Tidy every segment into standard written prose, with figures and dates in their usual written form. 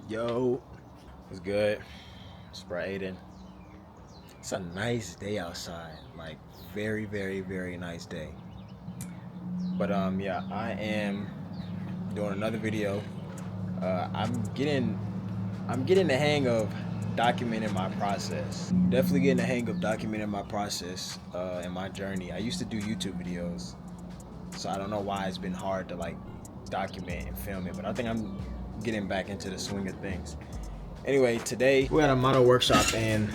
Yo, what's good? Spray Aiden. It's a nice day outside. Like very, very, very nice day. But yeah, I am doing another video. I'm getting the hang of documenting my process. Definitely getting the hang of documenting my process and my journey. I used to do YouTube videos, so I don't know why it's been hard to like document and film it. But I think I'm getting back into the swing of things. Anyway, today we had a model workshop in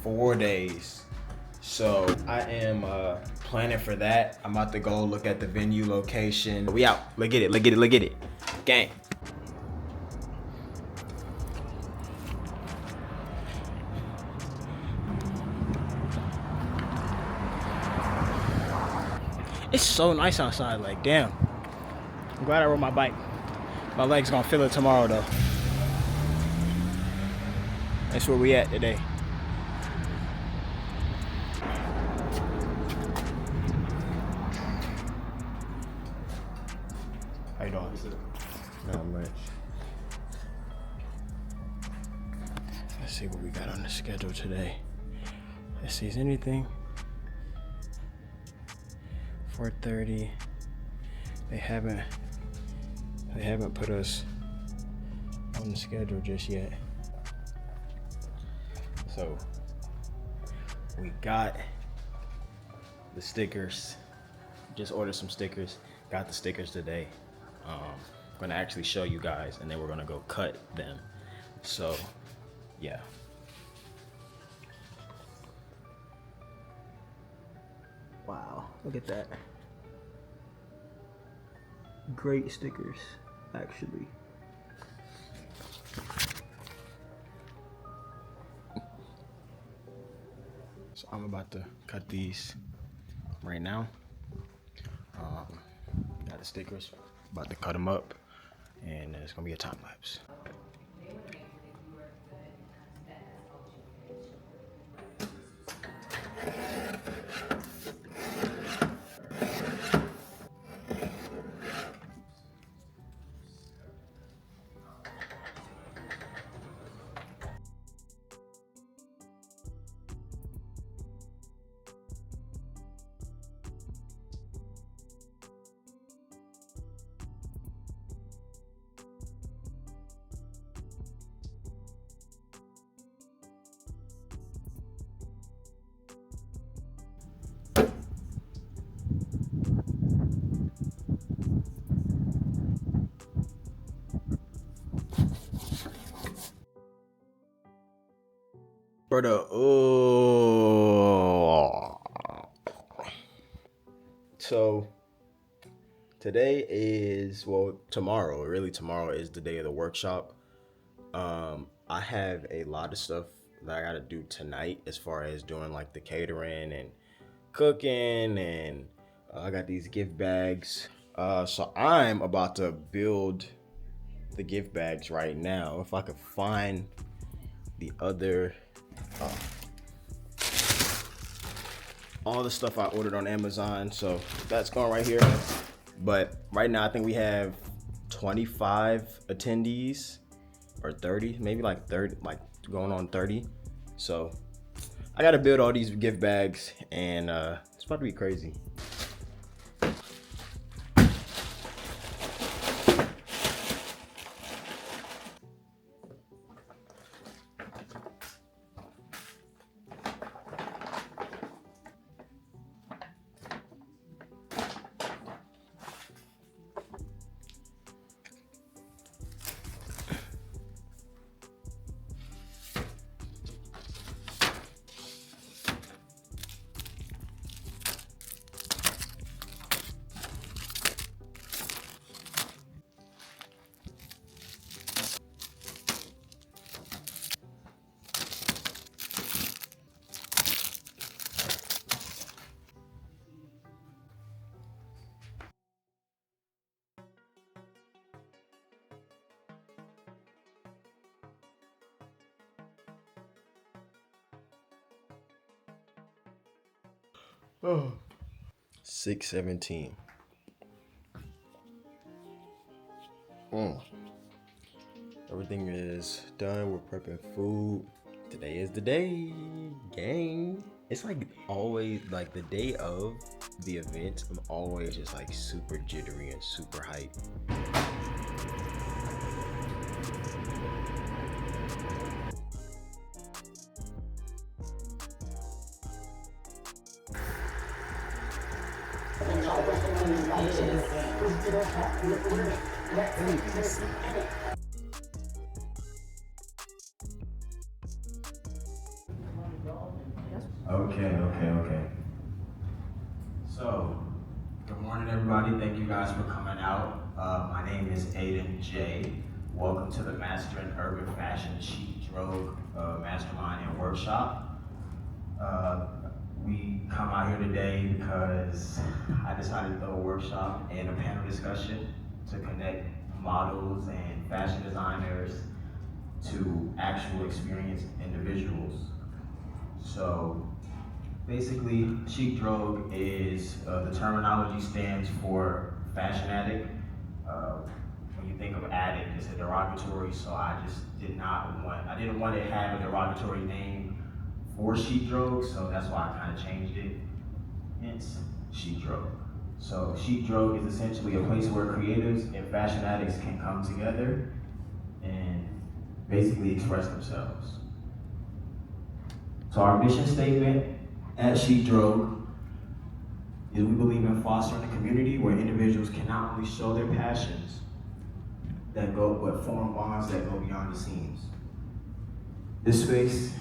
4 days. So I am planning for that. I'm about to go look at the venue location. We out. Look at it, look at it, look at it. Gang. It's so nice outside, like damn. I'm glad I rode my bike. My leg's gonna feel it tomorrow though. That's where we at today. How you doing? Not much. Let's see what we got on the schedule today. Let's see, is anything? 4:30. They haven't put us on the schedule just yet. So we got the stickers. Just ordered some stickers. Got the stickers today. Gonna actually show you guys, and then we're gonna go cut them. So yeah. Wow, look at that. Great stickers, actually. So I'm about to cut these right now. Got the stickers, about to cut them up, and it's gonna be a time lapse. Brother, oh. So today is, well, tomorrow, really tomorrow is the day of the workshop. I have a lot of stuff that I gotta do tonight as far as doing like the catering and cooking, and I got these gift bags. So I'm about to build the gift bags right now. If I could find the other all the stuff I ordered on Amazon, so that's going right here. But right now I think we have 25 attendees, or 30, maybe like 30, like going on 30. So I gotta build all these gift bags, and it's about to be crazy. Oh. 6:17. Everything is done. We're prepping food. Today is the day, gang. It's like always like the day of the event. I'm always just like super jittery and super hyped. Okay. So, good morning, everybody. Thank you guys for coming out. My name is Aiden J. Welcome to the Master in Urban Fashion Chique Drogue Mastermind and Workshop. We come out here today because I decided to throw a workshop and a panel discussion to connect models and fashion designers to actual experienced individuals. So basically, Chique Drogue is, the terminology stands for fashion addict. When you think of addict, it's a derogatory, so I didn't want to have a derogatory name for Chique Drogue, so that's why I kind of changed it, hence Chique Drogue. So Chique Drogue is essentially a place where creatives and fashion addicts can come together and basically express themselves. So our mission statement at Chique Drogue is we believe in fostering a community where individuals can not only show their passions but form bonds that go beyond the seams. This space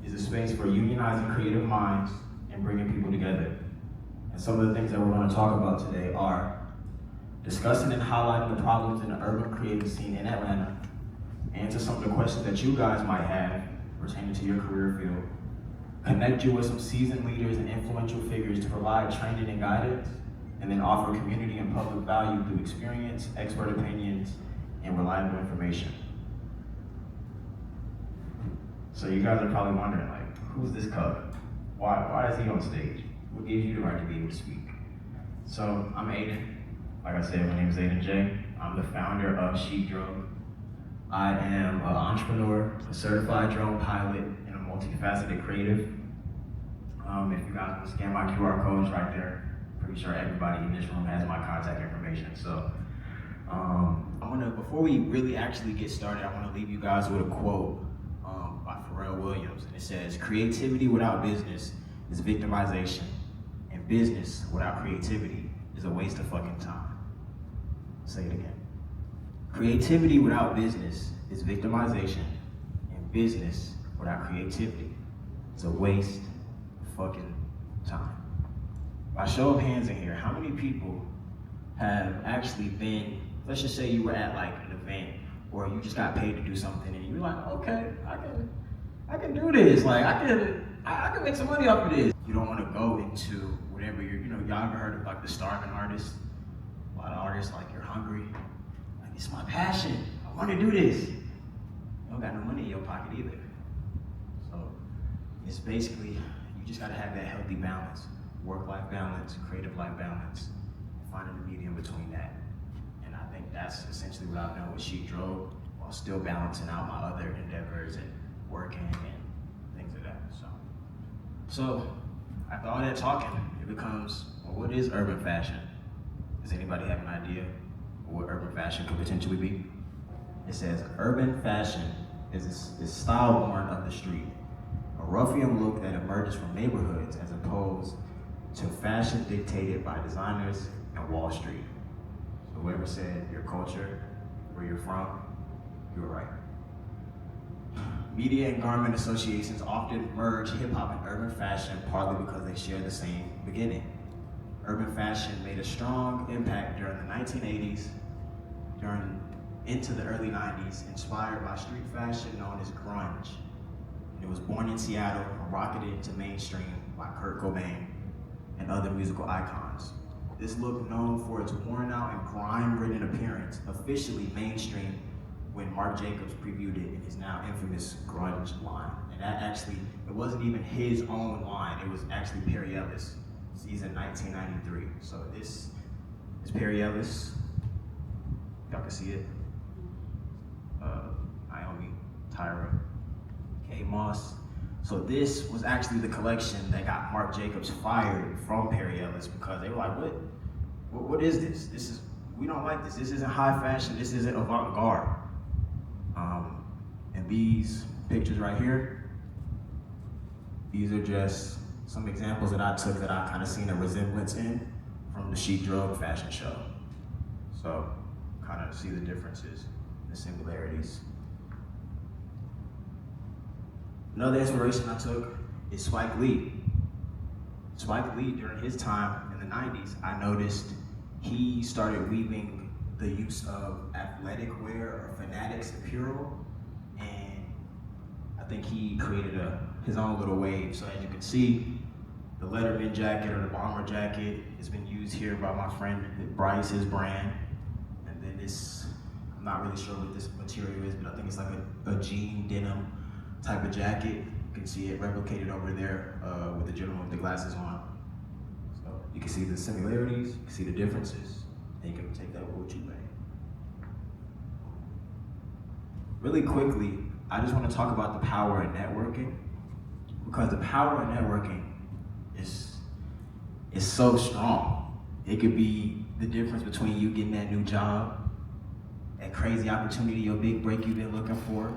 is a space for unionizing creative minds and bringing people together. And some of the things that we're going to talk about today are discussing and highlighting the problems in the urban creative scene in Atlanta, answer some of the questions that you guys might have pertaining to your career field, connect you with some seasoned leaders and influential figures to provide training and guidance, and then offer community and public value through experience, expert opinions, and reliable information. So you guys are probably wondering, like, who's this cub? Why is he on stage? What gives you the right to be able to speak? So I'm Aiden. Like I said, my name is Aiden J. I'm the founder of Chique Drogue. I am an entrepreneur, a certified drone pilot, and a multifaceted creative. If you guys want to scan my QR codes right there, pretty sure everybody in this room has my contact information. So before we really actually get started, I want to leave you guys with a quote by Pharrell Williams. And it says, "Creativity without business is victimization, and business without creativity is a waste of fucking time." Say it again. Creativity without business is victimization, and business without creativity is a waste of fucking time. By show of hands in here, how many people have actually been, let's just say you were at like an event or you just got paid to do something and you're like, okay, I can do this. Like I can make some money off of this. You don't want to go into whatever y'all ever heard of like the starving artist? A lot of artists, like, you're hungry. Like, it's my passion. I want to do this. You don't got no money in your pocket either. So it's basically, you just got to have that healthy balance. Work-life balance, creative life balance, finding the medium between that. And I think that's essentially what I've done with Chique Drogue, while still balancing out my other endeavors and working and things like that. So after all that talking, it becomes, well, what is urban fashion? Does anybody have an idea of what urban fashion could potentially be? It says, urban fashion is style born of the street, a ruffian look that emerges from neighborhoods as opposed to fashion dictated by designers and Wall Street. So whoever said your culture, where you're from, you were right. Media and garment associations often merge hip-hop and urban fashion partly because they share the same beginning. Urban fashion made a strong impact during the 1980s, into the early 90s, inspired by street fashion known as grunge. It was born in Seattle and rocketed into mainstream by Kurt Cobain and other musical icons. This look, known for its worn out and grime-ridden appearance, officially mainstream when Marc Jacobs previewed it in his now infamous grunge line. And that actually, it wasn't even his own line, it was actually Perry Ellis, season 1993. So this is Perry Ellis. Y'all can see it. Tyra K. Moss. So this was actually the collection that got Marc Jacobs fired from Perry Ellis because they were like, what is this? We don't like this. This isn't high fashion. This isn't avant-garde. And these pictures right here, these are just some examples that I took that I kind of seen a resemblance in from the Chique Drogue fashion show. So kind of see the differences, the similarities. Another inspiration I took is Spike Lee. Spike Lee, during his time in the 90s, I noticed he started weaving the use of athletic wear or fanatics apparel, and I think he created his own little wave. So as you can see, the Letterman jacket or the bomber jacket has been used here by my friend Bryce, his brand. And then this, I'm not really sure what this material is, but I think it's like a jean denim type of jacket. You can see it replicated over there with the gentleman with the glasses on. So you can see the similarities, you can see the differences, and you can take that with what you may. Really quickly, I just want to talk about the power of networking, because the power of networking is so strong. It could be the difference between you getting that new job, that crazy opportunity or big break you've been looking for,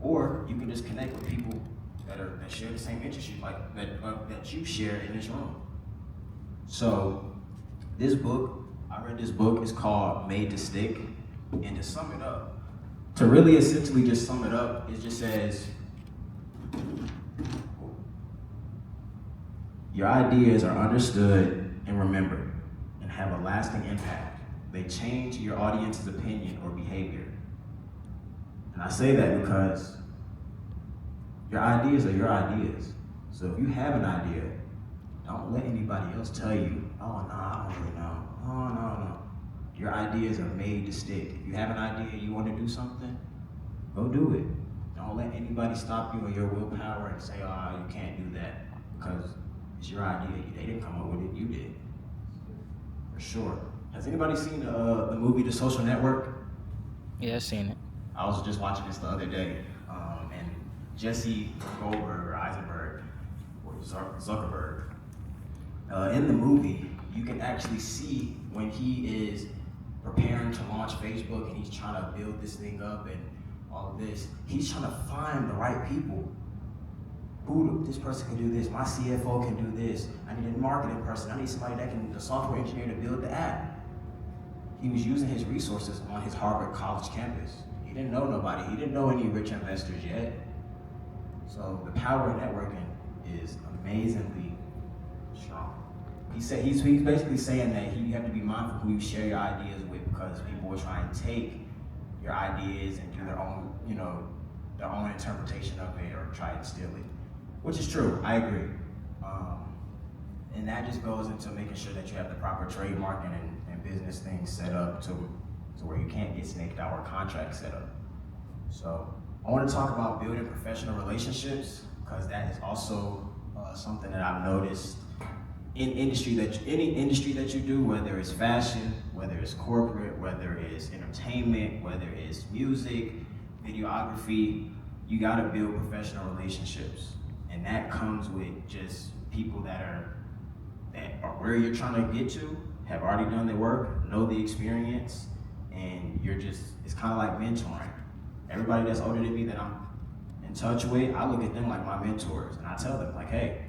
or you can just connect with people that share the same interests that you share in this room. So this book, I read this book, it's called Made to Stick, and to sum it up, to really essentially just sum it up, it just says, your ideas are understood and remembered and have a lasting impact. They change your audience's opinion or behavior. And I say that because your ideas are your ideas. So if you have an idea, don't let anybody else tell you, oh no, I don't really know. Oh no. Your ideas are made to stick. If you have an idea, you want to do something, go do it. Don't let anybody stop you or your willpower and say, oh, you can't do that, because it's your idea. They didn't come up with it, you did. For sure. Has anybody seen the movie The Social Network? Yeah, I've seen it. I was just watching this the other day, and Jesse Goldberg or Eisenberg, or Zuckerberg, in the movie, you can actually see when he is preparing to launch Facebook and he's trying to build this thing up and all of this, he's trying to find the right people. This person can do this, my CFO can do this, I need a marketing person, I need somebody that can, the software engineer to build the app. He was using his resources on his Harvard college campus. He didn't know nobody, he didn't know any rich investors yet. So the power of networking is amazingly strong. He's basically saying that you have to be mindful who you share your ideas with, because people will try and take your ideas and do their own, their own interpretation of it or try and steal it. Which is true, I agree. And that just goes into making sure that you have the proper trademarking and business things set up to where you can't get snaked out or contracts set up. So I want to talk about building professional relationships, because that is also something that I've noticed in any industry that you do, whether it's fashion, whether it's corporate, whether it's entertainment, whether it's music, videography, you gotta build professional relationships. And that comes with just people that are where you're trying to get to, have already done their work, know the experience, and it's kind of like mentoring. Everybody that's older than me that I'm in touch with, I look at them like my mentors, and I tell them like, hey,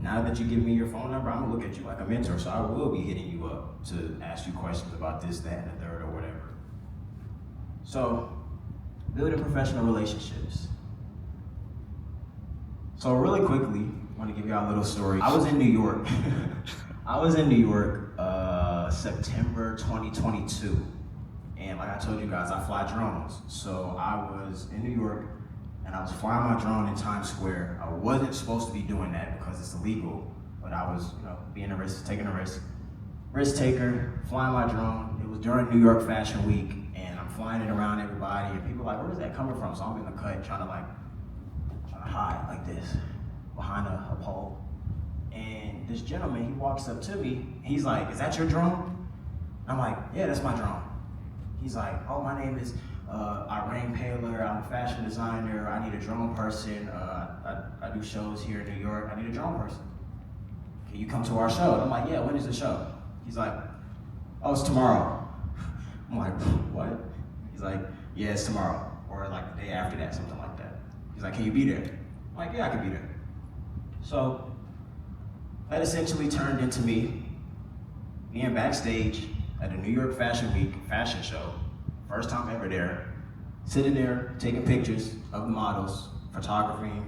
now that you give me your phone number, I'm gonna look at you like a mentor, so I will be hitting you up to ask you questions about this, that, and the third, or whatever. So, building professional relationships. So really quickly, I want to give y'all a little story. I was in New York. September 2022. And like I told you guys, I fly drones. So I was in New York and I was flying my drone in Times Square. I wasn't supposed to be doing that because it's illegal, but I was, taking a risk. Risk taker, flying my drone. It was during New York Fashion Week and I'm flying it around everybody and people are like, where's that coming from? So I'm in the cut trying to hide like this behind a pole. And this gentleman, he walks up to me, he's like, is that your drone? I'm like, yeah, that's my drone. He's like, oh, my name is Irene Paler. I'm a fashion designer. I need a drone person. I do shows here in New York. I need a drone person. Can you come to our show? And I'm like, yeah, when is the show? He's like, oh, it's tomorrow. I'm like, what? He's like, yeah, it's tomorrow. Or like the day after that, something like that. He's like, can you be there? I'm like, yeah, I can be there. So that essentially turned into me being backstage at the New York Fashion Week fashion show. First time ever there. Sitting there, taking pictures of the models, photography,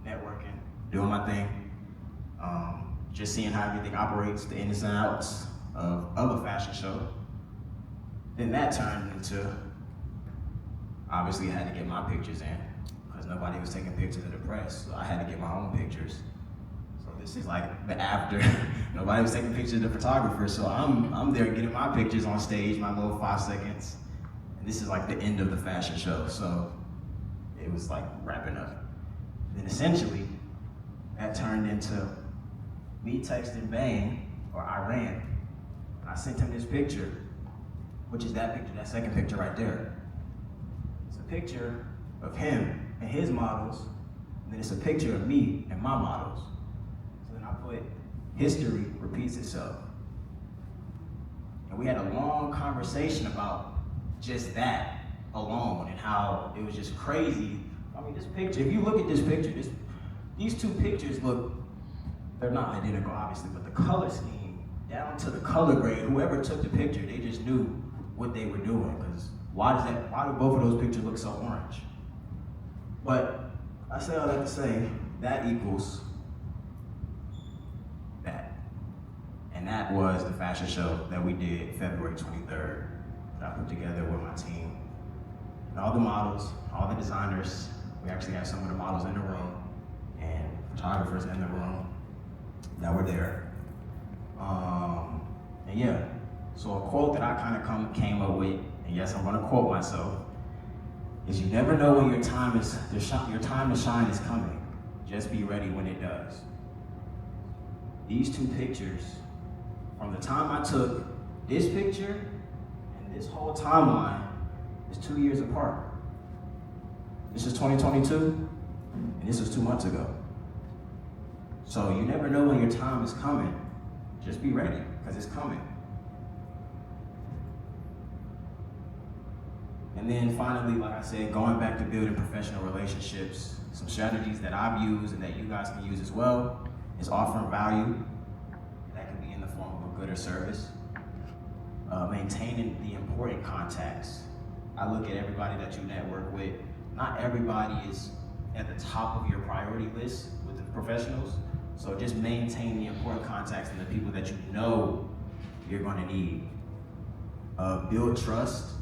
networking, doing my thing. Just seeing how everything operates, the ins and outs of a fashion show. Then that turned into, obviously I had to get my pictures in, because nobody was taking pictures of the press, so I had to get my own pictures. So this is like the after. Nobody was taking pictures of the photographer, so I'm there getting my pictures on stage, my little 5 seconds. And this is like the end of the fashion show, so it was like wrapping up. Then essentially, that turned into me texting Bang, or Iran. I sent him this picture, which is that picture, that second picture right there. It's a picture of him and his models, and then it's a picture of me and my models. So then I put, history repeats itself. And we had a long conversation about just that alone and how it was just crazy. I mean, this picture, if you look at this picture, these two pictures look, they're not identical obviously, but the color scheme, down to the color grade, whoever took the picture, they just knew what they were doing, because why do both of those pictures look so orange? But I say all that to say, that equals that. And that was the fashion show that we did February 23rd, that I put together with my team. And all the models, all the designers, we actually had some of the models in the room and photographers in the room that were there. And yeah, so a quote that I kind of came up with, and yes, I'm gonna quote myself, is you never know when your time to shine is coming. Just be ready when it does. These two pictures, from the time I took this picture and this whole timeline, is 2 years apart. This is 2022, and this was 2 months ago. So you never know when your time is coming. Just be ready, because it's coming. And then finally, like I said, going back to building professional relationships, some strategies that I've used and that you guys can use as well is offering value. That can be in the form of a good or service. Maintaining the important contacts. I look at everybody that you network with. Not everybody is at the top of your priority list with the professionals. So just maintain the important contacts and the people that you know you're going to need. Build trust,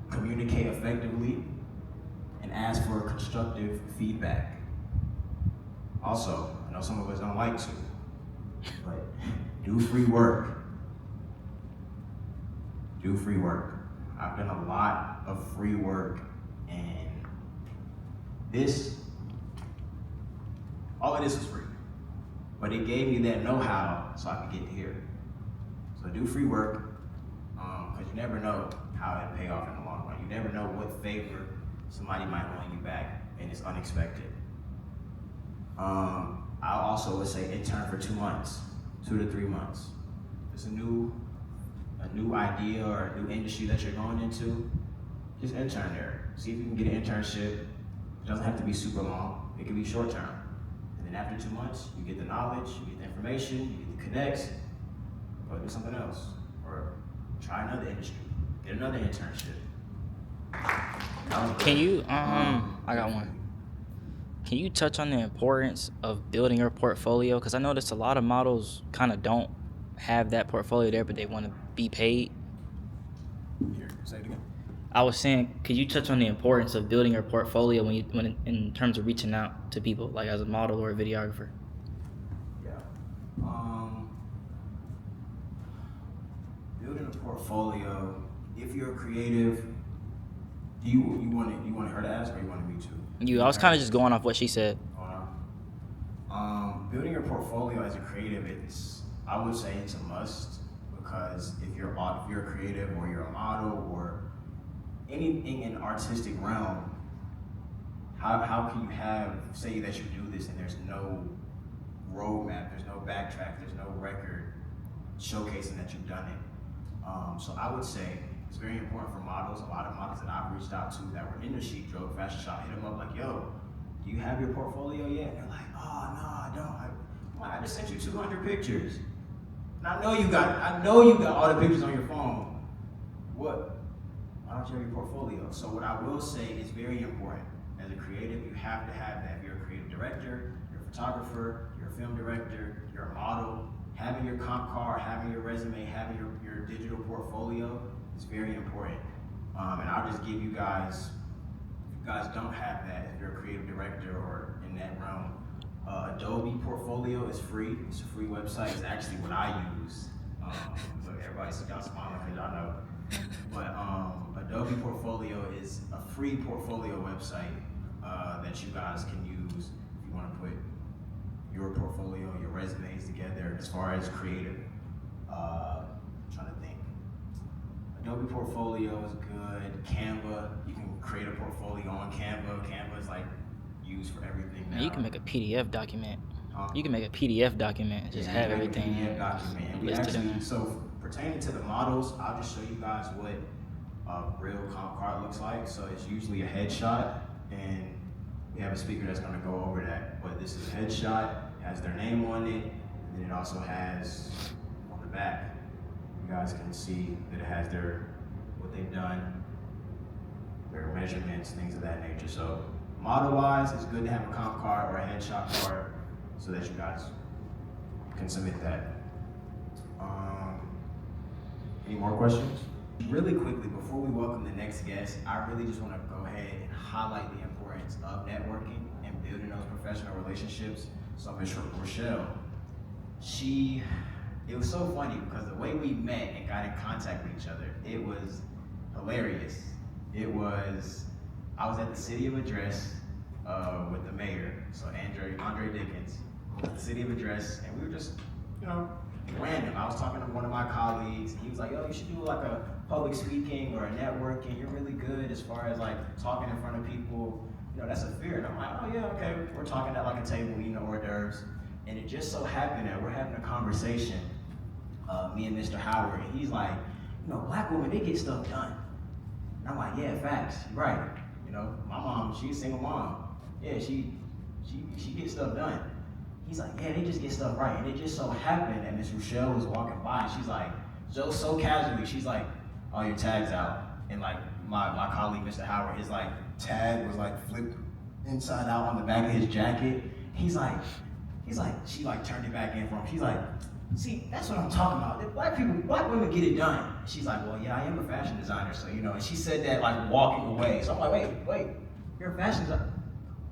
communicate effectively, and ask for constructive feedback. Also, I know some of us don't like to, but do free work. Do free work. I've done a lot of free work, and all of this was free. But it gave me that know-how so I could get here. So do free work, because you never know how it'll pay off in the long run. You never know what favor somebody might loan you back, and it's unexpected. I also would say intern for 2 months, 2 to 3 months. It's a new idea or a new industry that you're going into, just intern there. See if you can get an internship. It doesn't have to be super long. It can be short term. And then after 2 months, you get the knowledge, you get the information, you get the connects, go do something else. Or try another industry, get another internship. Can you, I got one. Can you touch on the importance of building your portfolio? Because I noticed a lot of models kind of don't have that portfolio there, but they want to be paid. Here, say it again. I was saying, could you touch on the importance of building your portfolio when in terms of reaching out to people, like as a model or a videographer? Yeah. Building a portfolio. If you're creative, do you want her to ask, or you wanted me to? I was kind of just going off what she said. Building your portfolio as a creative, I would say it's a must, because if you're a creative or you're a model or anything in artistic realm, how can you say that you do this and there's no roadmap, there's no backtrack, there's no record showcasing that you've done it. So I would say it's very important for models. A lot of models that I've reached out to that were in the Chique Drogue fashion shop, hit them up like, yo, do you have your portfolio yet? And they're like, oh, no, I don't. I just sent you 200 pictures. And I know you got all the pictures on your phone. What? Why don't you have your portfolio? So what I will say is very important. As a creative, you have to have that. If you're a creative director, you're a photographer, you're a film director, you're a model, having your comp card, having your resume, having your digital portfolio is very important. And I'll just give you guys, if you guys don't have that, if you're a creative director or in that realm, Adobe Portfolio is free. It's a free website. It's actually what I use. Look, everybody see y'all smiling because y'all know. But Adobe Portfolio is a free portfolio website that you guys can use if you want to put your portfolio, your resumes together as far as creative. I'm trying to think. Adobe Portfolio is good. Canva, you can create a portfolio on Canva. Canva is like used for everything now. You can make a PDF document. You can make a PDF document and just have everything PDF document. And we listed in actually, there. so pertaining to the models, I'll just show you guys what a real comp card looks like. So it's usually a headshot, and we have a speaker that's going to go over that. But this is a headshot, it has their name on it, and then it also has on the back, you guys can see that it has what they've done, their measurements, things of that nature. So model-wise, it's good to have a comp card or a headshot card so that you guys can submit that. Any more questions? Really quickly, before we welcome the next guest, I really just want to go ahead and highlight the importance of networking and building those professional relationships. So Ms. Ruschelle, it was so funny because the way we met and got in contact with each other, it was hilarious. I was at the City of Address with the mayor, so Andre Dickens, at the City of Address, and we were just, random. I was talking to one of my colleagues, and he was like, yo, you should do like a public speaking or a networking. You're really good as far as like talking in front of people. That's a fear. And I'm like, oh yeah, okay. We're talking at like a table, eating hors d'oeuvres. And it just so happened that we're having a conversation, me and Mr. Howard, and he's like, black women, they get stuff done. And I'm like, yeah, facts, you're right. My mom, she's a single mom. Yeah, she gets stuff done. He's like, yeah, they just get stuff right. And it just so happened that Miss Ruschelle was walking by, and she's like, so casually, she's like, oh, your tag's out. And like my colleague, Mr. Howard, his like tag was like flipped inside out on the back of his jacket. She like turned it back in for him. She's like, see, that's what I'm talking about. Black women get it done. She's like, well, yeah, I am a fashion designer, so and she said that like walking away. So I'm like, wait, you're a fashion designer.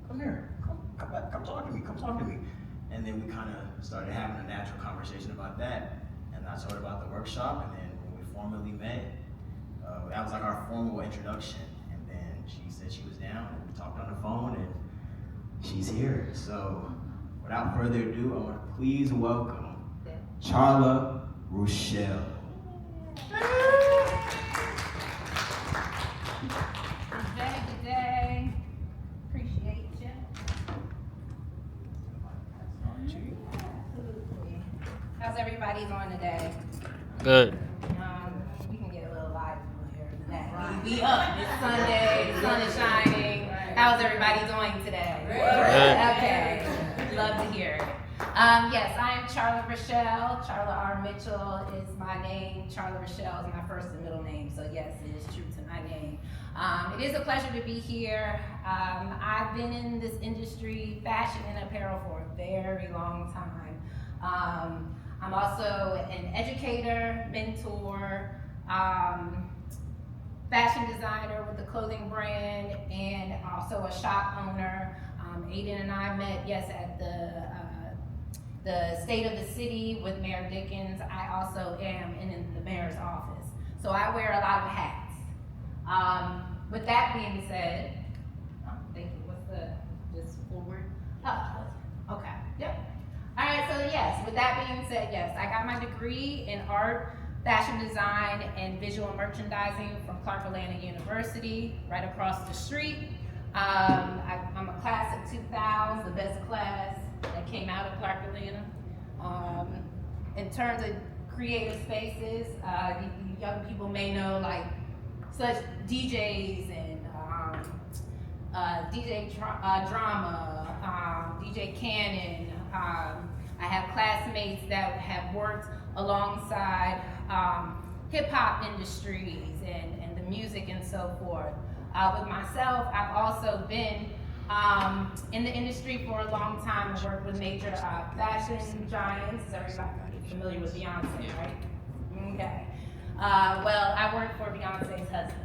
Come here, come talk to me. And then we kind of started having a natural conversation about that. And I told her about the workshop, and then when we formally met, that was like our formal introduction. And then she said she was down, and we talked on the phone, and she's here. So without further ado, I want to please welcome Charla Ruschelle. Good day. Appreciate you. How's everybody doing today? Good. We can get a little live here today. We up. It's Sunday. The sun is shining. How's everybody doing today? Good. Okay. Love to hear it. Yes, I am Charla Ruschelle. Charla R. Mitchell is my name. Charla Ruschelle is my first and middle name. So yes, it is true to my name. It is a pleasure to be here. I've been in this industry, fashion and apparel, for a very long time. I'm also an educator, mentor, fashion designer with a clothing brand, and also a shop owner. Aiden and I met, at the state of the city with Mayor Dickens. I also am in the mayor's office. So I wear a lot of hats. With that being said, thank you, just forward? Oh, okay, yep. All right, so yes, with that being said, yes, I got my degree in art, fashion design, and visual merchandising from Clark Atlanta University, right across the street. I'm of 2000, the best class that came out of Clark Atlanta. In terms of creative spaces, you young people may know like such DJs and DJ Drama, DJ Cannon. I have classmates that have worked alongside hip hop industries and the music and so forth. With myself, I've also been in the industry for a long time. I worked with major fashion giants. Is everybody familiar with Beyonce, right? Okay. Well, I worked for Beyonce's husband,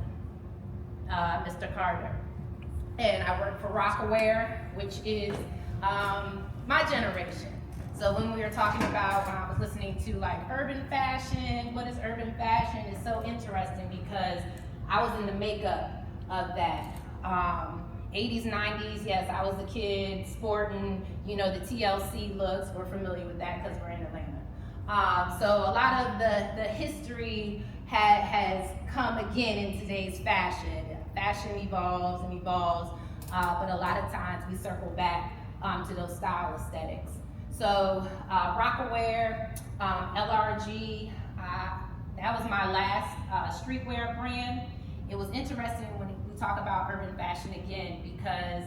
Mr. Carter. And I worked for Rockaware, which is my generation. So when we were talking about, when I was listening to like urban fashion, what is urban fashion? It's so interesting because I was in the makeup of that. 80s, 90s, yes, I was a kid sporting, you know, the TLC looks. We're familiar with that because we're in Atlanta. So a lot of the history has come again in today's fashion. Fashion evolves and evolves, but a lot of times we circle back to those style aesthetics. So Rockaware, LRG, that was my last streetwear brand. It was interesting when we talk about urban fashion again because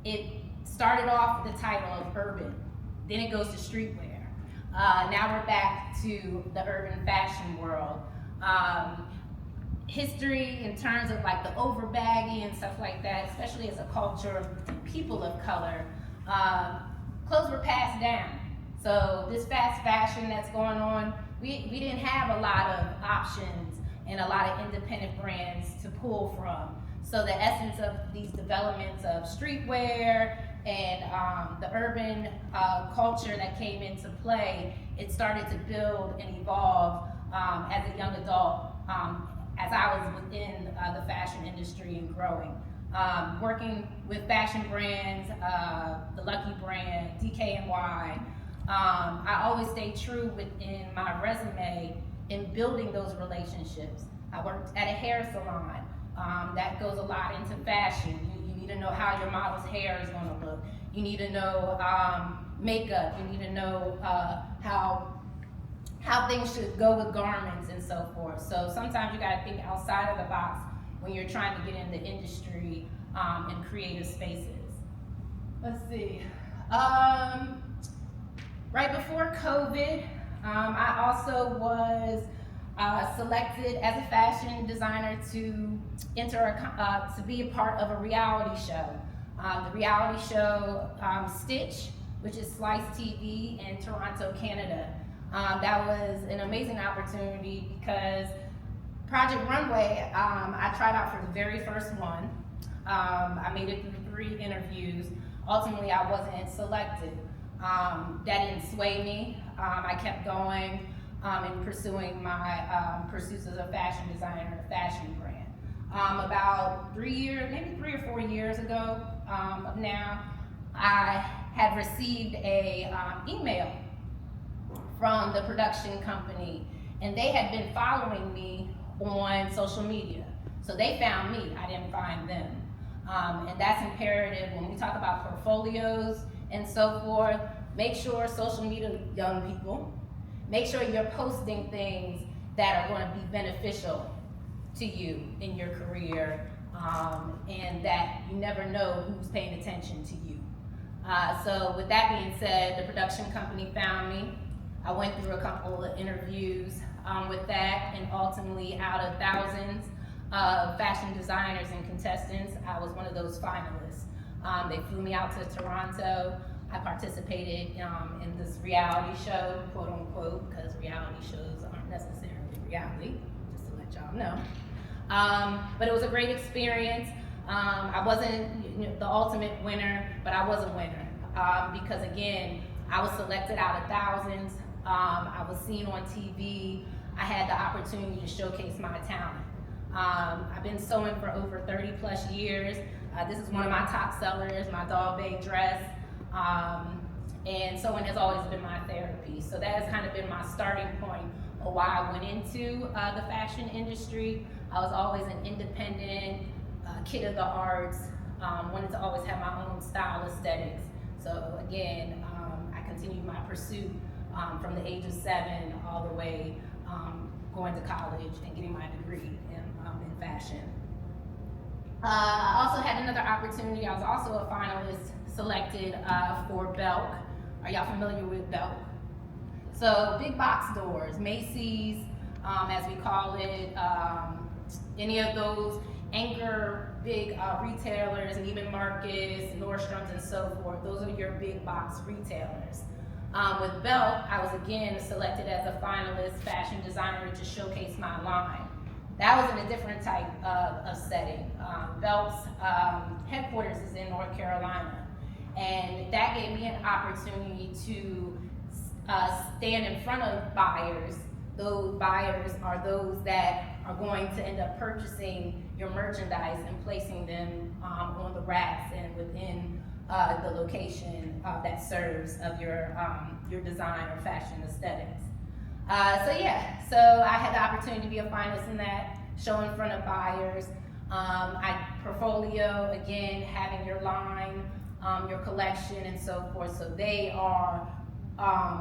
it started off with the title of urban, then it goes to streetwear. Now we're back to the urban fashion world. History in terms of like the over baggy and stuff like that, especially as a culture of people of color, clothes were passed down. So this fast fashion that's going on, we didn't have a lot of options and a lot of independent brands to pull from. So the essence of these developments of streetwear and the urban culture that came into play, it started to build and evolve as a young adult, as I was within the fashion industry and growing. Working with fashion brands, the Lucky brand, DKNY, I always stay true within my resume in building those relationships. I worked at a hair salon. That goes a lot into fashion. You need to know how your model's hair is going to look. You need to know makeup. You need to know how things should go with garments and so forth. So sometimes you got to think outside of the box when you're trying to get in the industry and creative spaces. Let's see. Right before COVID, I also was selected as a fashion designer to to be a part of a reality show. The reality show Stitch, which is Slice TV in Toronto, Canada. That was an amazing opportunity because Project Runway, I tried out for the very first one. I made it through 3 interviews. Ultimately, I wasn't selected. That didn't sway me. I kept going and pursuing my pursuits as a fashion designer, a fashion brand. About 3 years, maybe 3 or 4 years ago now, I had received a email from the production company, and they had been following me on social media. So they found me, I didn't find them. And that's imperative when we talk about portfolios and so forth. Make sure social media, young people, make sure you're posting things that are going to be beneficial to you in your career, and that you never know who's paying attention to you. So with that being said, the production company found me. I went through a couple of interviews with that, and ultimately out of thousands of fashion designers and contestants, I was one of those finalists. They flew me out to Toronto. I participated in this reality show, quote unquote, because reality shows aren't necessarily reality, just to let y'all know. But it was a great experience. I wasn't the ultimate winner, but I was a winner because again, I was selected out of thousands. I was seen on TV. I had the opportunity to showcase my talent. I've been sewing for over 30 plus years. This is one of my top sellers, my doll bag dress. And sewing has always been my therapy. So that has kind of been my starting point of why I went into the fashion industry. I was always an independent, kid of the arts, wanted to always have my own style aesthetics. So again, I continued my pursuit from the age of 7 all the way going to college and getting my degree in fashion. I also had another opportunity. I was also a finalist selected for Belk. Are y'all familiar with Belk? So big box stores, Macy's, as we call it, any of those anchor big retailers, Neiman Marcus, Nordstrom's, and so forth. Those are your big box retailers. With Belk, I was again selected as a finalist fashion designer to showcase my line. That was in a different type of setting. Belk's headquarters is in North Carolina, and that gave me an opportunity to stand in front of buyers. Those buyers are those that are going to end up purchasing your merchandise and placing them on the racks and within the location that serves of your design or fashion aesthetics. So I had the opportunity to be a finalist in that, show in front of buyers. Portfolio, again, having your line, your collection, and so forth, so they are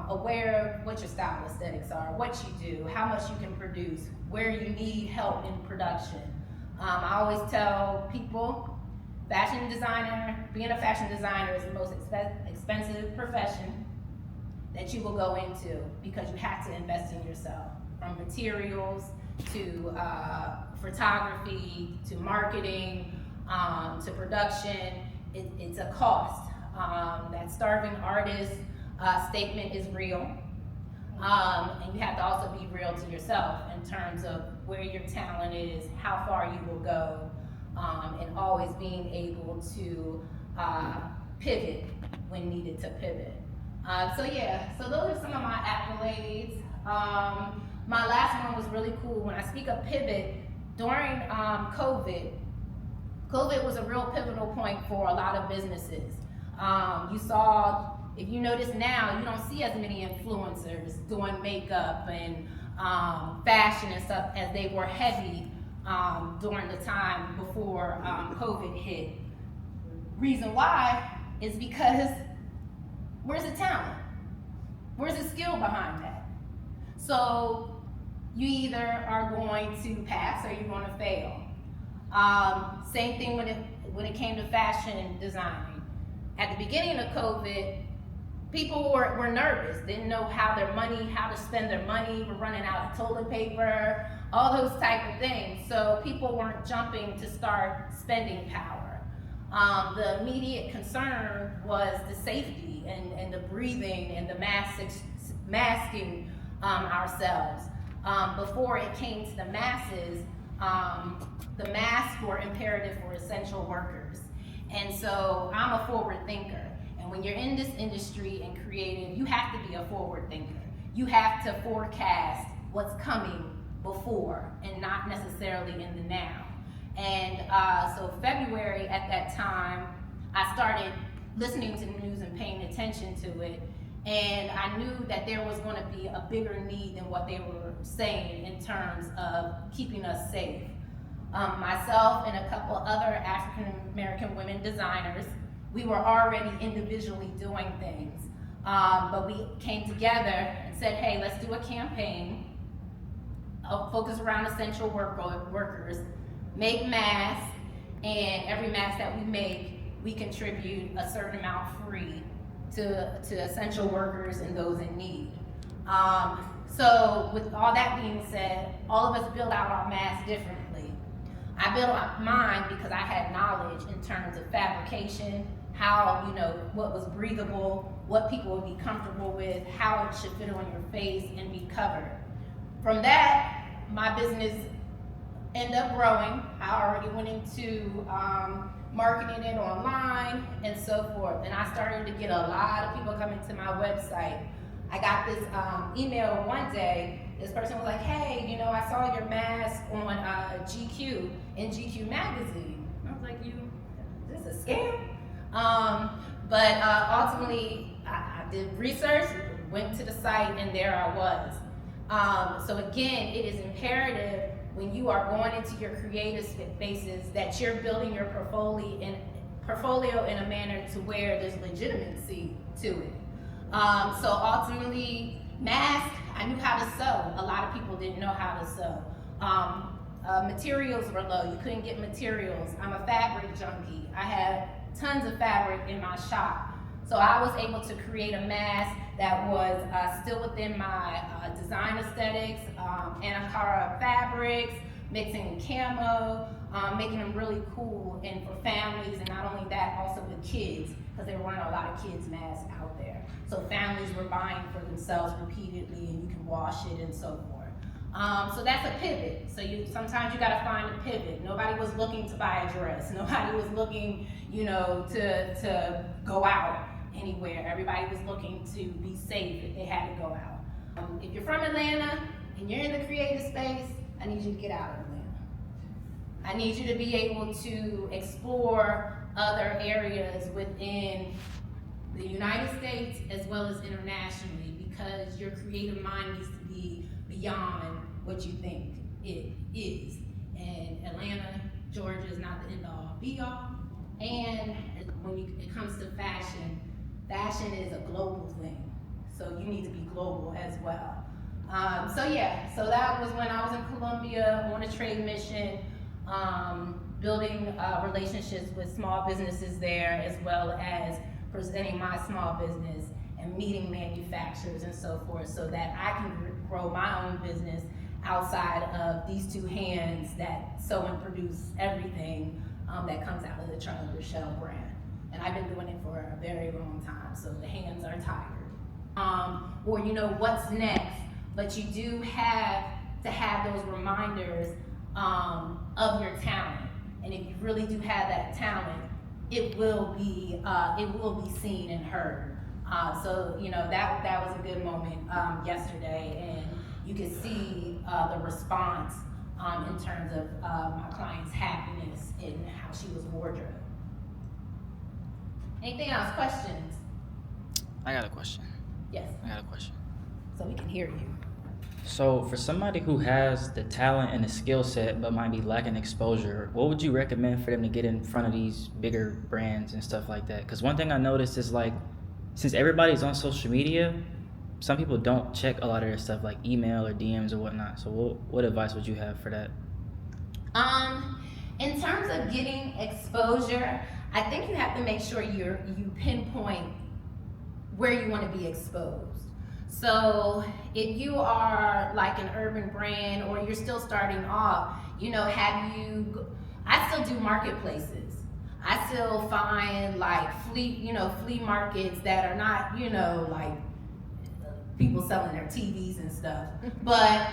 aware of what your style aesthetics are, what you do, how much you can produce, where you need help in production. I always tell people, being a fashion designer is the most expensive profession that you will go into, because you have to invest in yourself, from materials to photography to marketing to production. It's a cost. That starving artist statement is real, and you have to also be real to yourself in terms of where your talent is, how far you will go, and always being able to pivot when needed to pivot. So those are some of my accolades. My last one was really cool. When I speak of pivot, during COVID was a real pivotal point for a lot of businesses. You saw, if you notice now, you don't see as many influencers doing makeup and fashion and stuff as they were heavy during the time before COVID hit. Reason why is because where's the talent? Where's the skill behind that? So you either are going to pass or you're going to fail. Same thing when it came to fashion designing. At the beginning of COVID, people were nervous, didn't know how to spend their money, were running out of toilet paper, all those type of things. So people weren't jumping to start spending power. The immediate concern was the safety and the breathing and the masking ourselves. Before it came to the masses, the masks were imperative for essential workers. And so I'm a forward thinker. And when you're in this industry and creative, you have to be a forward thinker. You have to forecast what's coming before and not necessarily in the now. And so February at that time, I started listening to the news and paying attention to it. And I knew that there was going to be a bigger need than what they were saying in terms of keeping us safe. Myself and a couple other African American women designers, we were already individually doing things. But we came together and said, hey, let's do a campaign, focus around essential workers, make masks, and every mask that we make, we contribute a certain amount free to essential workers and those in need. So with all that being said, all of us build out our masks differently. I built out mine because I had knowledge in terms of fabrication, how, what was breathable, what people would be comfortable with, how it should fit on your face and be covered. From that, my business ended up growing. I already went into marketing it online and so forth. And I started to get a lot of people coming to my website. I got this email one day. This person was like, hey, I saw your mask on GQ, in GQ magazine. I was like, is this a scam? But ultimately, I did research, went to the site, and there I was. So again, it is imperative when you are going into your creative spaces that you're building your portfolio portfolio in a manner to where there's legitimacy to it. So ultimately, masks, I knew how to sew. A lot of people didn't know how to sew. Materials were low. You couldn't get materials. I'm a fabric junkie. I had tons of fabric in my shop. So I was able to create a mask that was still within my design aesthetics, Anacara fabrics, mixing camo, making them really cool and for families, and not only that, also with kids, because there weren't a lot of kids masks out there. So families were buying for themselves repeatedly, and you can wash it and so forth. So that's a pivot. So sometimes you gotta find a pivot. Nobody was looking to buy a dress. Nobody was looking, to go out anywhere. Everybody was looking to be safe if they had to go out. If you're from Atlanta and you're in the creative space, I need you to get out of Atlanta. I need you to be able to explore other areas within the United States as well as internationally, because your creative mind needs to be beyond what you think it is. And Atlanta, Georgia is not the end all be all. And when it comes to fashion, fashion is a global thing. So you need to be global as well. So that was when I was in Colombia on a trade mission, building relationships with small businesses there, as well as presenting my small business and meeting manufacturers and so forth, so that I can grow my own business outside of these two hands that sew and produce everything that comes out of the Charla Ruschelle brand. And I've been doing it for a very long time, so the hands are tired. Or what's next, but you do have to have those reminders of your talent. And if you really do have that talent, it will be seen and heard. So that was a good moment yesterday, and you could see the response in terms of my client's happiness and how she was wardrobe. Anything else? Questions? I got a question. Yes. I got a question. So we can hear you. So for somebody who has the talent and the skill set but might be lacking exposure, what would you recommend for them to get in front of these bigger brands and stuff like that? Because one thing I noticed is, like, since everybody's on social media, some people don't check a lot of their stuff, like email or DMs or whatnot. So what advice would you have for that? In terms of getting exposure, I think you have to make sure you pinpoint where you want to be exposed. So if you are like an urban brand, or you're still starting off, I still do marketplaces. I still find like flea markets that are not, like people selling their TVs and stuff. But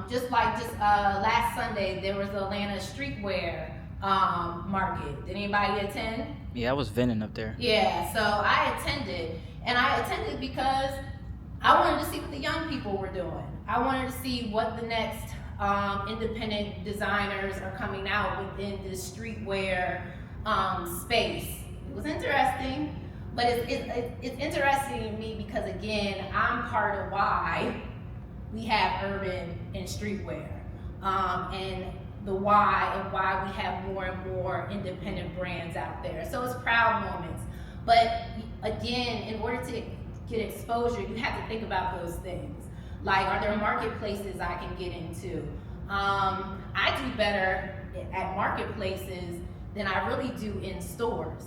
just last Sunday, there was the Atlanta streetwear market. Did anybody attend? Yeah, I was venting up there. Yeah, so I attended, and I attended because I wanted to see what the young people were doing. I wanted to see what the next independent designers are coming out within this streetwear space. It was interesting, but it's interesting to me because, again, I'm part of why we have urban and streetwear, and the why of why we have more and more independent brands out there. So it's proud moments. But again, in order to get exposure, you have to think about those things. Like, are there marketplaces I can get into? I do better at marketplaces than I really do in stores.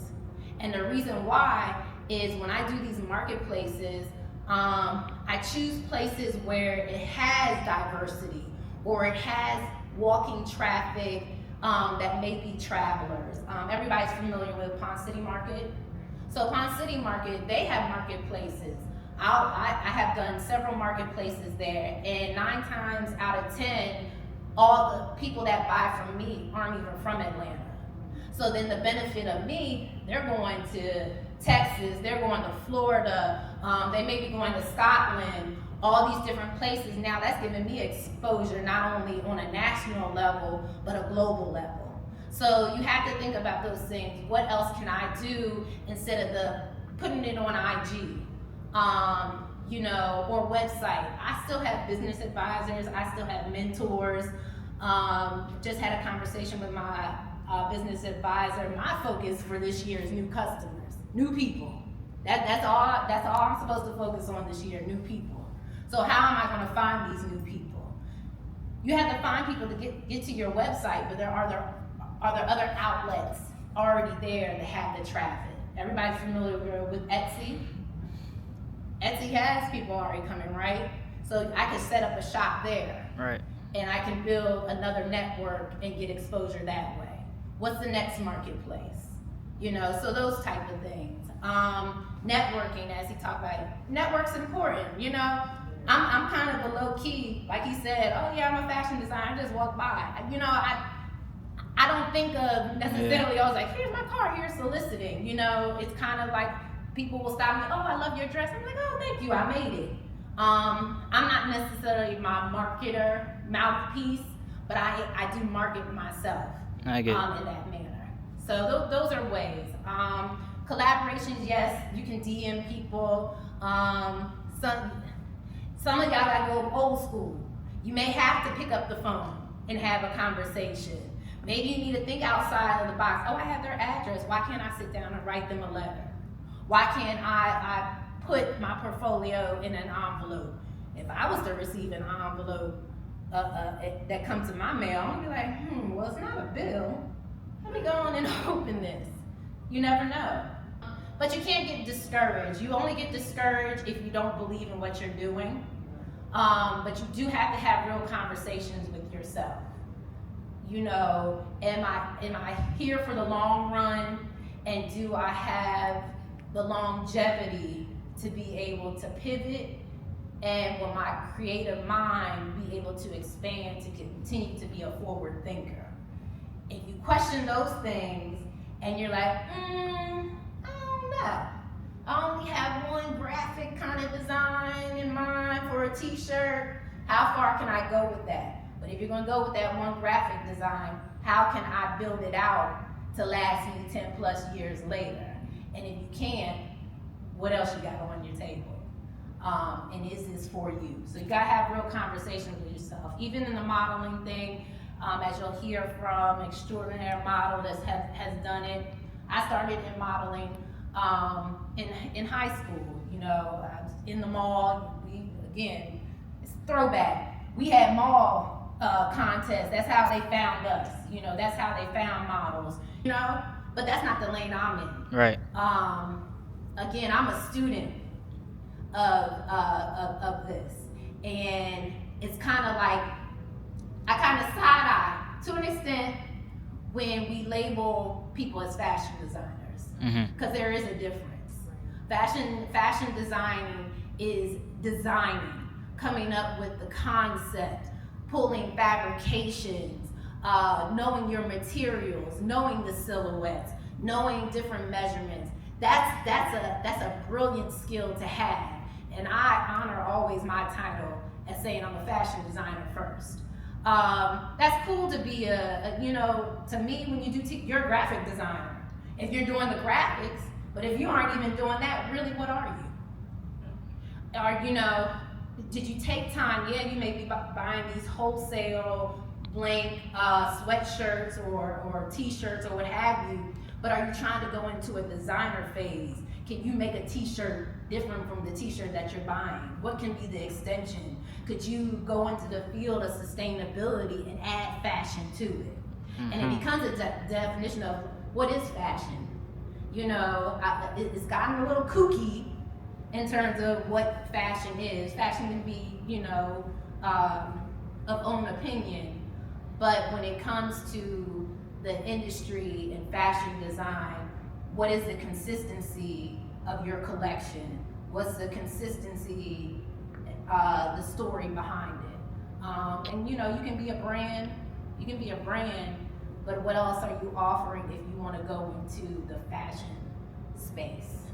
And the reason why is when I do these marketplaces, I choose places where it has diversity, or it has walking traffic that may be travelers. Everybody's familiar with Pond City Market. So Pond City Market, they have marketplaces. I have done several marketplaces there, and 9 times out of 10, all the people that buy from me aren't even from Atlanta. So then the benefit of me, they're going to Texas, they're going to Florida, they may be going to Scotland, all these different places. Now that's giving me exposure not only on a national level, but a global level. So you have to think about those things. What else can I do instead of putting it on IG, or website? I still have business advisors. I still have mentors. Just had a conversation with my business advisor, my focus for this year is new customers, new people. That's all I'm supposed to focus on this year, new people. So how am I gonna find these new people? You have to find people to get to your website, but are there other outlets already there that have the traffic? Everybody's familiar with Etsy? Etsy has people already coming, right? So I can set up a shop there. Right. And I can build another network and get exposure that way. What's the next marketplace? You know, so those type of things. Networking, as he talked about, network's important. You know, I'm kind of a low key, like he said, oh yeah, I'm a fashion designer, I just walk by. You know, I don't think of necessarily, I was like, here's my card, here's soliciting. You know, it's kind of like people will stop me, oh, I love your dress. I'm like, oh, thank you, I made it. I'm not necessarily my marketer mouthpiece, but I do market myself I get it. in that manner. So those are ways. Collaborations, yes, you can DM people. Some of y'all gotta go old school. You may have to pick up the phone and have a conversation. Maybe you need to think outside of the box. Oh, I have their address. Why can't I sit down and write them a letter? Why can't I put my portfolio in an envelope? If I was to receive an envelope that comes in my mail, I'm gonna be like, well, it's not a bill. Let me go on and open this. You never know. But you can't get discouraged. You only get discouraged if you don't believe in what you're doing. But you do have to have real conversations with yourself. You know, am I here for the long run? And do I have the longevity to be able to pivot? And will my creative mind be able to expand to continue to be a forward thinker? If you question those things and you're like, I don't know. I only have one graphic kind of design in mind for a t-shirt. How far can I go with that? But if you're gonna go with that one graphic design, how can I build it out to last me 10 plus years later? And if you can't, what else you got on your table? And is this for you? So you gotta have real conversations with yourself. Even in the modeling thing, as you'll hear from extraordinary model that has done it. I started in modeling in high school. You know, I was in the mall. Again, it's throwback. We had mall contests. That's how they found us. You know, that's how they found models. You know, but that's not the lane I'm in. Right. Again, I'm a student of this, and it's kind of like I kind of side eye to an extent when we label people as fashion designers, because there is a difference. Fashion designing is designing, coming up with the concept, pulling fabrications, knowing your materials, knowing the silhouettes, knowing different measurements. That's a brilliant skill to have, and I honor always my title as saying I'm a fashion designer first. That's cool to be to me, when you do you're a graphic designer. If you're doing the graphics, but if you aren't even doing that, really, what are you? Or, did you take time? Yeah, you may be buying these wholesale blank sweatshirts or t-shirts or what have you, but are you trying to go into a designer phase? Can you make a t-shirt different from the t-shirt that you're buying? What can be the extension? Could you go into the field of sustainability and add fashion to it? And it becomes a definition of what is fashion. It's gotten a little kooky in terms of what fashion is. Fashion can be, of own opinion, but when it comes to the industry and fashion design, what is the consistency of your collection? What's the consistency, the story behind it? And you can be a brand, but what else are you offering if you want to go into the fashion space?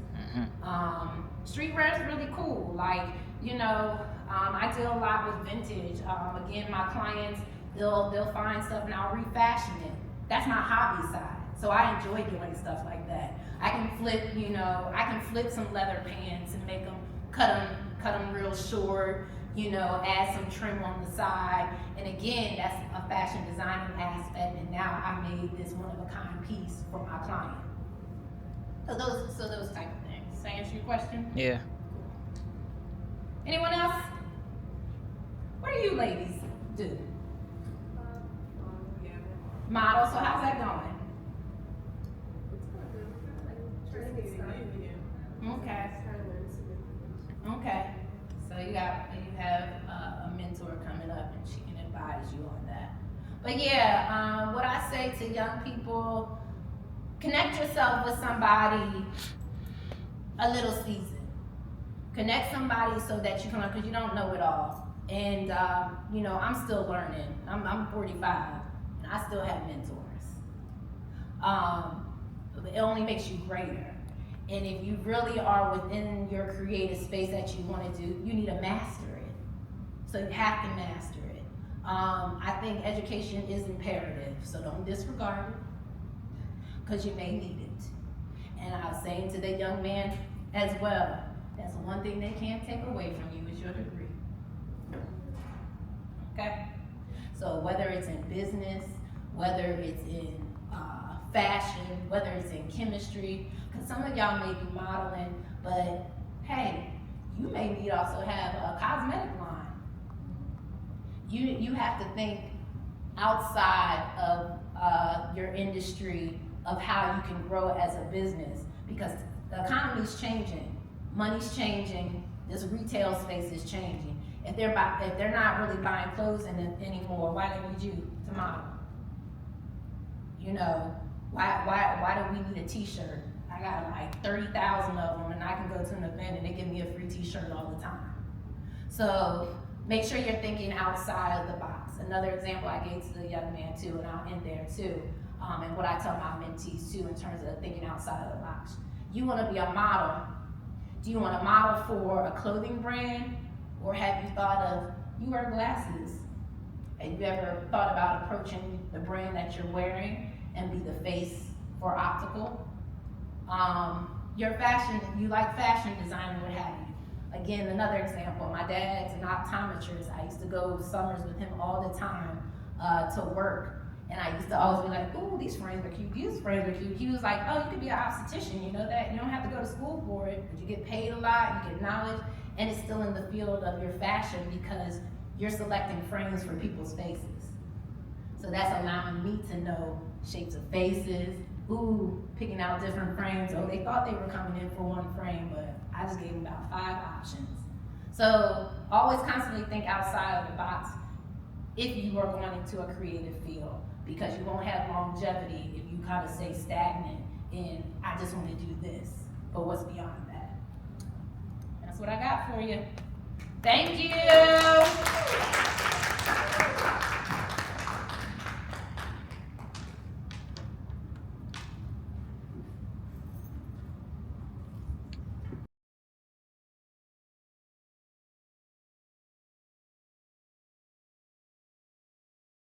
Streetwear is really cool. I deal a lot with vintage. Again, my clients, they'll find stuff and I'll refashion it. That's my hobby side. So I enjoy doing stuff like that. I can flip some leather pants and make them, cut them real short, you know, add some trim on the side. And again, that's a fashion designing aspect, and now I made this one of a kind piece for my client. So those type of things. Does that answer your question? Yeah. Anyone else? What do you ladies do? Model, so how's that going? Okay. Okay. So you have a mentor coming up, and she can advise you on that. But yeah, what I say to young people, connect yourself with somebody a little seasoned. Connect somebody so that you can learn, because you don't know it all. And you know, I'm still learning. I'm 45, and I still have mentors. It only makes you greater. And if you really are within your creative space that you want to do, you need to master it. So you have to master it. I think education is imperative, so don't disregard it, because you may need it. And I was saying to the young man as well, that's one thing they can't take away from you is your degree. Okay? So whether it's in business, whether it's in fashion, whether it's in chemistry, because some of y'all may be modeling, but hey, you may need to also have a cosmetic line. You have to think outside of your industry of how you can grow as a business, because the economy's changing, money's changing, this retail space is changing. If they're not really buying clothes anymore, why do they need you to model? You know, why do we need a t-shirt? I got like 30,000 of them, and I can go to an event and they give me a free t-shirt all the time. So make sure you're thinking outside of the box. Another example I gave to the young man too, and I'll end there too, and what I tell my mentees too in terms of thinking outside of the box. You want to be a model. Do you want to model for a clothing brand, or have you thought of, you wear glasses? Have you ever thought about approaching the brand that you're wearing and be the face for optical? Your fashion, you like fashion design, what have you. Again, another example, my dad's an optometrist. I used to go summers with him all the time to work. And I used to always be like, ooh, these frames are cute, these frames are cute. He was like, oh, you could be an obstetrician, you know that? You don't have to go to school for it, but you get paid a lot, you get knowledge, and it's still in the field of your fashion because you're selecting frames for people's faces. So that's allowing me to know shapes of faces, picking out different frames. Oh, they thought they were coming in for one frame, but I just gave them about 5 options. So always constantly think outside of the box if you are going into a creative field, because you won't have longevity if you kind of stay stagnant in, I just want to do this, but what's beyond that? That's what I got for you. Thank you.